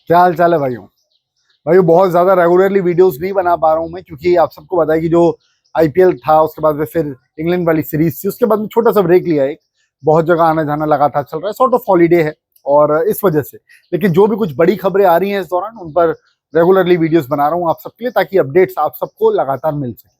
क्या हाल चाल है भाइयों। बहुत ज्यादा रेगुलरली वीडियोस नहीं बना पा रहा हूँ मैं, क्योंकि आप सबको पता है कि जो आईपीएल था उसके बाद में फिर इंग्लैंड वाली सीरीज थी, उसके बाद में छोटा सा ब्रेक लिया एक। बहुत जगह आना जाना लगातार चल रहा है, सॉर्ट ऑफ हॉलीडे है और इस वजह से। लेकिन जो भी कुछ बड़ी खबरें आ रही हैं इस दौरान, उन पर रेगुलरली वीडियोस बना रहा हूँ आप सबके लिए, ताकि अपडेट्स आप सबको लगातार मिल सके।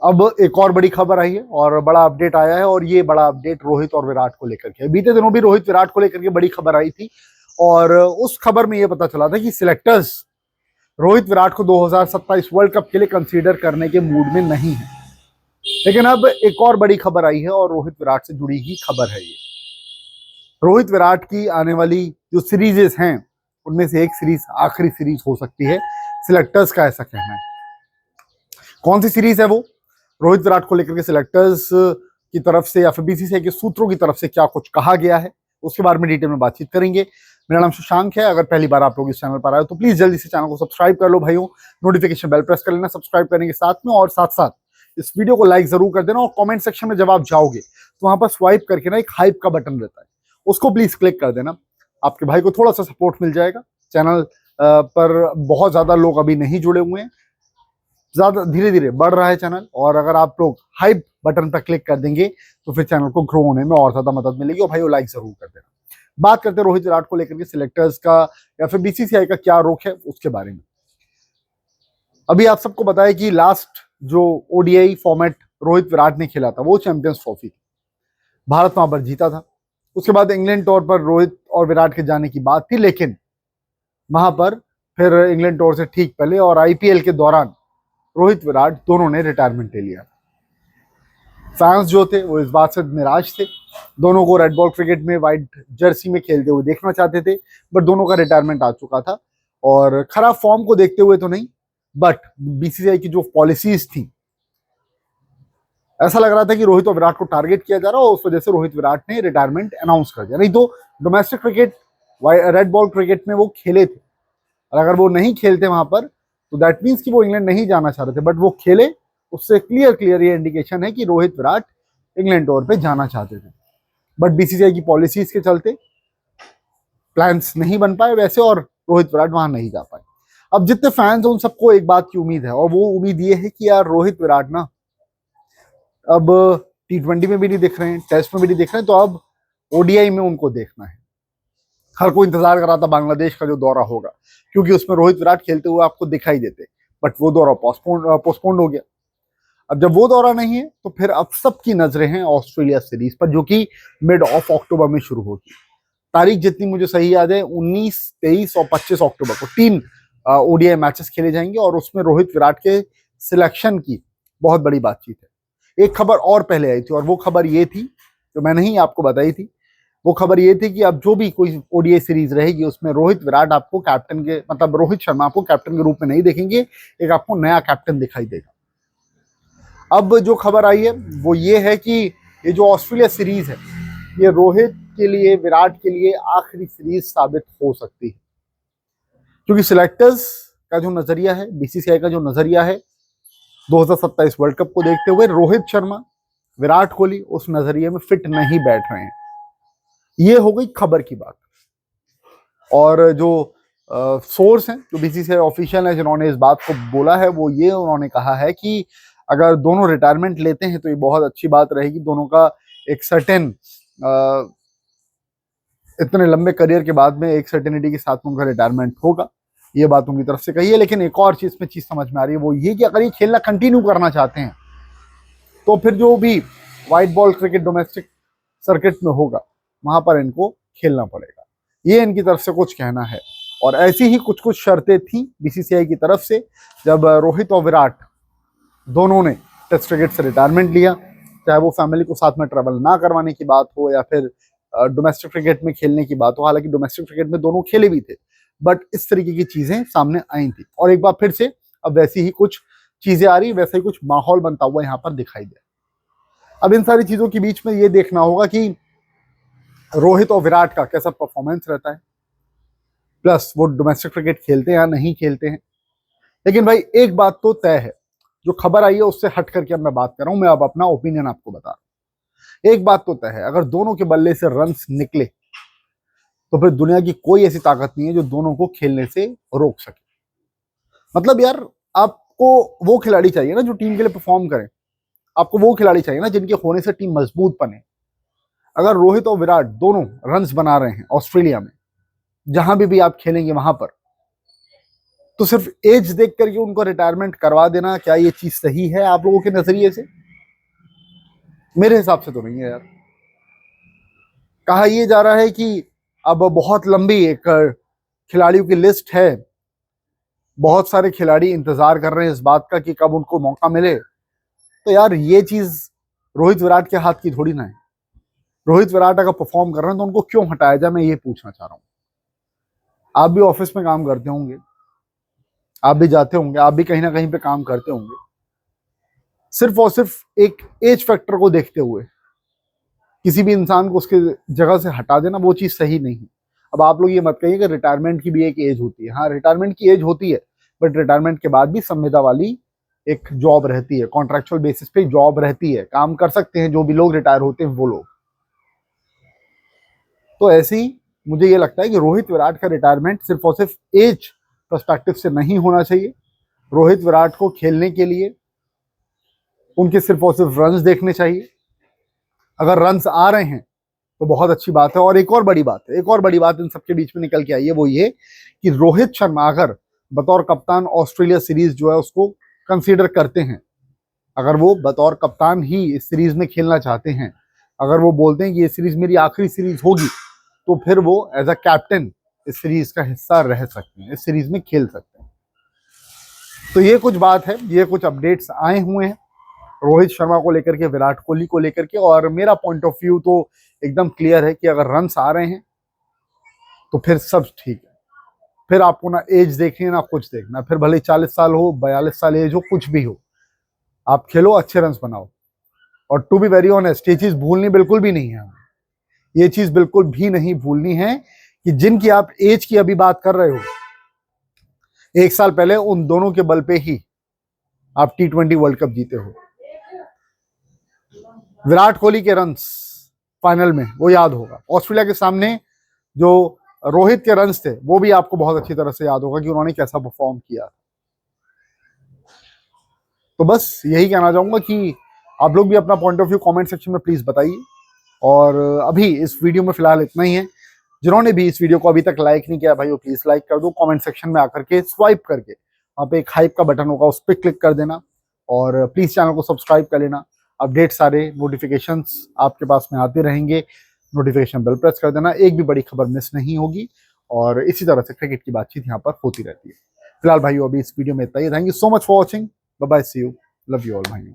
अब एक और बड़ी खबर आई है और बड़ा अपडेट आया है, और ये बड़ा अपडेट रोहित और विराट को लेकर के। बीते दिनों भी रोहित विराट को लेकर के बड़ी खबर आई थी, और उस खबर में ये पता चला था कि सिलेक्टर्स रोहित विराट को 2027 वर्ल्ड कप के लिए कंसीडर करने के मूड में नहीं है। लेकिन अब एक और बड़ी खबर आई है, और रोहित विराट से जुड़ी ही खबर है ये। रोहित विराट की आने वाली जो सीरीजेस हैं, उनमें से एक सीरीज आखिरी सीरीज हो सकती है, सिलेक्टर्स का ऐसा कहना है। कौन सी सीरीज है वो? रोहित विराट को लेकर के सिलेक्टर्स की तरफ से या फिर बीसीसीआई के सूत्रों की तरफ से क्या कुछ कहा गया है, उसके बारे में डिटेल में बातचीत करेंगे। मेरा नाम शशांक है। अगर पहली बार आप लोग इस चैनल पर आए हो तो प्लीज जल्दी से चैनल को सब्सक्राइब कर लो भाइयों। नोटिफिकेशन बेल प्रेस कर लेना सब्सक्राइब करने के साथ में, और साथ साथ इस वीडियो को लाइक जरूर कर देना। और कमेंट सेक्शन में जब आप जाओगे तो वहां पर स्वाइप करके ना एक हाइप का बटन रहता है, उसको प्लीज क्लिक कर देना। आपके भाई को थोड़ा सा सपोर्ट मिल जाएगा। चैनल पर बहुत ज्यादा लोग अभी नहीं जुड़े हुए हैं, ज्यादा धीरे धीरे बढ़ रहा है चैनल, और अगर आप लोग हाइप बटन पर क्लिक कर देंगे तो फिर चैनल को ग्रो होने में और ज्यादा मदद मिलेगी। और भाई लाइक जरूर कर देना। बात करते हैं रोहित विराट को लेकर के सिलेक्टर्स का या फिर बीसीसीआई का क्या रुख है उसके बारे में। अभी आप सबको बताया कि लास्ट जो ओडीआई फॉर्मेट रोहित विराट ने खेला था वो चैंपियंस ट्रॉफी थी, भारत वहां पर जीता था। उसके बाद इंग्लैंड टूर पर रोहित और विराट के जाने की बात थी, लेकिन वहां पर फिर इंग्लैंड टूर से ठीक पहले और आईपीएल के दौरान रोहित विराट दोनों ने रिटायरमेंट ले लिया। फैंस जो थे वो इस बात से निराश थे। दोनों को रेड बॉल क्रिकेट में व्हाइट जर्सी में खेलते हुए देखना चाहते थे, बट दोनों का रिटायरमेंट आ चुका था। और खराब फॉर्म को देखते हुए तो नहीं, बट बीसीसीआई की जो पॉलिसीज थी, ऐसा लग रहा था कि रोहित और विराट को टारगेट किया जा रहा है, और उस वजह से रोहित विराट ने रिटायरमेंट अनाउंस कर दिया। नहीं तो domestic cricket red ball cricket में वो खेले थे, और अगर वो नहीं खेलते वहां पर तो दैट मीन्स कि वो इंग्लैंड नहीं जाना चाह रहे थे, बट वो खेले। उससे क्लियर ये इंडिकेशन है कि रोहित विराट इंग्लैंड टूर पे जाना चाहते थे, बट बीसीसीआई की पॉलिसीज के चलते प्लान्स नहीं बन पाए वैसे, और रोहित विराट वहां नहीं जा पाए। अब जितने फैंस हैं उन सबको एक बात की उम्मीद है, और वो उम्मीद ये है कि यार रोहित विराट ना अब T20 में भी नहीं दिख रहे हैं, टेस्ट में भी नहीं दिख रहे हैं, तो अब ओडीआई में उनको देखना है। हर कोई इंतजार कर रहा था बांग्लादेश का जो दौरा होगा, क्योंकि उसमें रोहित विराट खेलते हुए आपको दिखाई देते, बट वो दौरा पोस्टपोन्ड हो गया। अब जब वो दौरा नहीं है तो फिर अब सबकी नजरें हैं ऑस्ट्रेलिया सीरीज पर, जो कि मिड ऑफ अक्टूबर में शुरू होगी। तारीख जितनी मुझे सही याद है, 19, 23 और 25 अक्टूबर को 3 ओडीआई मैचेस खेले जाएंगे, और उसमें रोहित विराट के सिलेक्शन की बहुत बड़ी बातचीत है। एक खबर और पहले आई थी, और वो खबर ये थी जो मैंने ही आपको बताई थी। वो खबर ये थी कि अब जो भी कोई ओडीआई सीरीज रहेगी उसमें रोहित विराट आपको कैप्टन के, मतलब रोहित शर्मा आपको कैप्टन के रूप में नहीं देखेंगे, एक आपको नया कैप्टन दिखाई देगा। अब जो खबर आई है वो ये है कि ये जो ऑस्ट्रेलिया सीरीज है, ये रोहित के लिए, विराट के लिए आखिरी सीरीज साबित हो सकती है, क्योंकि सिलेक्टर्स का जो नजरिया है, बीसीसीआई का जो नजरिया है 2027 वर्ल्ड कप को देखते हुए, रोहित शर्मा, विराट कोहली उस नजरिए में फिट नहीं बैठ रहे हैं। ये हो गई खबर की बात। और जो सोर्स हैं, जो बीसीसीआई ऑफिशियल है, जिन्होंने इस बात को बोला है, वो ये उन्होंने कहा है कि अगर दोनों रिटायरमेंट लेते हैं तो ये बहुत अच्छी बात रहेगी। दोनों का एक सर्टेन, इतने लंबे करियर के बाद में एक सर्टेनिटी के साथ में उनका रिटायरमेंट होगा, ये बात उनकी तरफ से कही है। लेकिन एक और चीज में समझ में आ रही है, वो ये कि अगर ये खेलना कंटिन्यू करना चाहते हैं तो फिर जो भी white ball cricket domestic circuit में होगा वहां पर इनको खेलना पड़ेगा, ये इनकी तरफ से कुछ कहना है। और ऐसी ही कुछ कुछ शर्तें थी बीसीसीआई की तरफ से जब रोहित और विराट दोनों ने टेस्ट क्रिकेट से रिटायरमेंट लिया, चाहे वो फैमिली को साथ में ट्रेवल ना करवाने की बात हो या फिर डोमेस्टिक क्रिकेट में खेलने की बात हो। हालांकि डोमेस्टिक क्रिकेट में दोनों खेले भी थे, बट इस तरीके की चीजें सामने आई थी, और एक बार फिर से अब वैसी ही कुछ चीजें आ रही, वैसा ही कुछ माहौल बनता हुआ यहाँ पर दिखाई दे। अब इन सारी चीजों के बीच में ये देखना होगा कि रोहित और विराट का कैसा परफॉर्मेंस रहता है, प्लस वो डोमेस्टिक क्रिकेट खेलते हैं या नहीं खेलते हैं। लेकिन भाई एक बात तो तय है, जो खबर आई है उससे हट करके अब मैं बात कर रहा हूं, मैं अब अपना ओपिनियन आपको बता रहा हूं। एक बात तो तय है, अगर दोनों के बल्ले से रन्स निकले तो फिर दुनिया की कोई ऐसी ताकत नहीं है जो दोनों को खेलने से रोक सके। मतलब यार, आपको वो खिलाड़ी चाहिए ना जो टीम के लिए परफॉर्म करे, आपको वो खिलाड़ी चाहिए ना जिनके होने से टीम मजबूत बने। अगर रोहित और विराट दोनों रन्स बना रहे हैं ऑस्ट्रेलिया में, जहां भी आप खेलेंगे वहां पर, तो सिर्फ एज देख करके उनको रिटायरमेंट करवा देना, क्या ये चीज सही है आप लोगों के नजरिए से? मेरे हिसाब से तो नहीं है यार। कहा यह जा रहा है कि अब बहुत लंबी एक खिलाड़ियों की लिस्ट है, बहुत सारे खिलाड़ी इंतजार कर रहे हैं इस बात का कि कब उनको मौका मिले। तो यार ये चीज रोहित विराट के हाथ की थोड़ी ना है। रोहित विराट अगर परफॉर्म कर रहे हैं तो उनको क्यों हटाया जाए, मैं ये पूछना चाह रहा हूं। आप भी ऑफिस में काम करते होंगे, आप भी जाते होंगे, आप भी कहीं ना कहीं पे काम करते होंगे। सिर्फ और सिर्फ एक एज फैक्टर को देखते हुए किसी भी इंसान को उसके जगह से हटा देना, वो चीज सही नहीं है। अब आप लोग ये मत कहिए कि रिटायरमेंट की भी एक एज होती है। हाँ, रिटायरमेंट की एज होती है, बट रिटायरमेंट के बाद भी संविदा वाली एक जॉब रहती है, कॉन्ट्रेक्चुअल बेसिस पे जॉब रहती है, काम कर सकते हैं जो भी लोग रिटायर होते हैं वो लोग। तो ऐसे ही मुझे ये लगता है कि रोहित विराट का रिटायरमेंट सिर्फ और सिर्फ एज पर्सपेक्टिव से नहीं होना चाहिए। रोहित विराट को खेलने के लिए उनके सिर्फ और सिर्फ रन्स देखने चाहिए। अगर रन्स आ रहे हैं तो बहुत अच्छी बात है। और एक और बड़ी बात है, एक और बड़ी बात इन सबके बीच में निकल के आई है, वो ये कि रोहित शर्मा अगर बतौर कप्तान ऑस्ट्रेलिया सीरीज जो है उसको कंसीडर करते हैं, अगर वो बतौर कप्तान ही इस सीरीज में खेलना चाहते हैं, अगर वो बोलते हैं कि ये सीरीज मेरी आखिरी सीरीज होगी, तो फिर वो एज अ कैप्टन इस सीरीज का हिस्सा रह सकते हैं, इस सीरीज में खेल सकते हैं। तो ये कुछ बात है, ये कुछ अपडेट्स आए हुए हैं रोहित शर्मा को लेकर के, विराट कोहली को लेकर के। और मेरा पॉइंट ऑफ व्यू तो एकदम क्लियर है कि अगर रन्स आ रहे हैं तो फिर सब ठीक है। फिर आपको ना एज देखनी है ना कुछ देखना, फिर भले 40 साल हो, 42 साल एज हो, कुछ भी हो, आप खेलो, अच्छे रन्स बनाओ। और टू बी वेरी ऑनेस्ट, ये चीज भूलनी बिल्कुल भी नहीं है हमें। ये चीज बिल्कुल भी नहीं भूलनी है कि जिनकी आप एज की अभी बात कर रहे हो, 1 साल पहले उन दोनों के बल पे ही आप T20 वर्ल्ड कप जीते हो। विराट कोहली के रन्स फाइनल में वो याद होगा, ऑस्ट्रेलिया के सामने जो रोहित के रन्स थे वो भी आपको बहुत अच्छी तरह से याद होगा कि उन्होंने कैसा परफॉर्म किया। तो बस यही कहना चाहूंगा कि आप लोग भी अपना point of view comment section में प्लीज बताइए। और अभी इस वीडियो में फिलहाल इतना ही है। जिन्होंने भी इस वीडियो को अभी तक लाइक नहीं किया भाई, वो प्लीज लाइक कर दो। कमेंट सेक्शन में आकर के स्वाइप करके वहाँ पे एक हाइप का बटन होगा, उस पर क्लिक कर देना। और प्लीज चैनल को सब्सक्राइब कर लेना। अपडेट सारे नोटिफिकेशंस आपके पास में आते रहेंगे, नोटिफिकेशन बेल प्रेस कर देना, एक भी बड़ी खबर मिस नहीं होगी। और इसी तरह से क्रिकेट की बातचीत यहाँ पर होती रहती है। फिलहाल भाई अभी इस वीडियो में इतना ही। Thank you so much for watching, bye bye, see you, love you all भाई।